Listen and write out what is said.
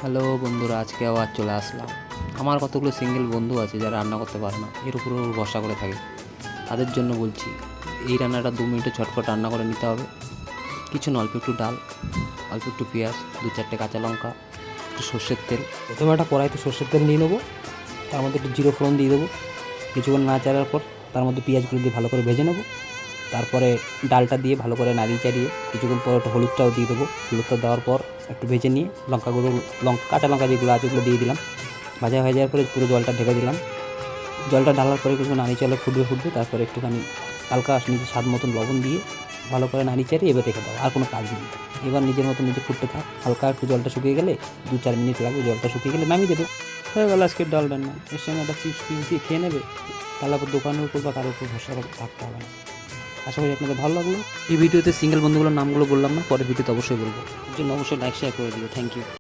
Hello বন্ধুরা, আজকে আবার চলে আসলাম। আমার কতগুলো সিঙ্গেল বন্ধু আছে যারা রান্না করতে পারে না, এর উপর ভরসা করে থাকে। তাদের জন্য বলছি, এই রান্নাটা 2 মিনিটে ঝটপট রান্না করে নিতে হবে। কিছু না, অল্প একটু ডাল, অল্প একটু পেঁয়াজ, 2-4টে কাঁচা লঙ্কা, একটু সর্ষের তেল। প্রথমে একটা কড়াইতে সর্ষের তেল নিয়ে নেবো, তার মধ্যে একটু জিরো ফোড়ন দিয়ে দেবো। কিছুক্ষণ নাড়াচাড়ার পর তার মধ্যে পেঁয়াজগুলো দিয়ে ভালো করে ভেজে নেবো। তারপরে ডালটা দিয়ে ভালো করে নাড়িয়ে চাড়িয়ে কিছুক্ষণ পর একটু হলুদটাও দিয়ে দেবো। হলুদটা দেওয়ার পর একটু ভেজে নিয়ে লঙ্কাগুলো, কাঁচা লঙ্কা যেগুলো আছে ওগুলো দিয়ে দিলাম। ভাজা হয়ে যাওয়ার পরে পুরো জলটা ঢেকে দিলাম। জলটা ঢালার পরে কিছু নাড়ি চালে ফুটবে, তারপরে একটুখানি হালকা নিজের স্বাদ মতন লবণ দিয়ে ভালো করে নাড়ি চাড়িয়ে এবার রেখে দাও, আর কোনো কাজ নেই। এবার নিজের মতো নিজে ফুটতে থাক, হালকা একটু জলটা শুকিয়ে গেলে 2-4 মিনিট লাগবে, জলটা শুকিয়ে গেলে নামিয়ে দেবে। হয়ে গেল আজকের ডাল রান্না। এর সঙ্গে একটা চিপস ফিপস দিয়ে খেয়ে নেবে, তাহলে আবার দোকানের উপর বা কারোর উপর ভরসা করে থাকতে হবে না। আশা করি আপনাদের ভালো লাগলো। এই ভিডিওতে সিঙ্গেল বন্ধুগুলোর নামগুলো বললাম না, পরের ভিডিওতে অবশ্যই বলবো। এর জন্য অবশ্যই লাইক শেয়ার করে দিও। Thank you.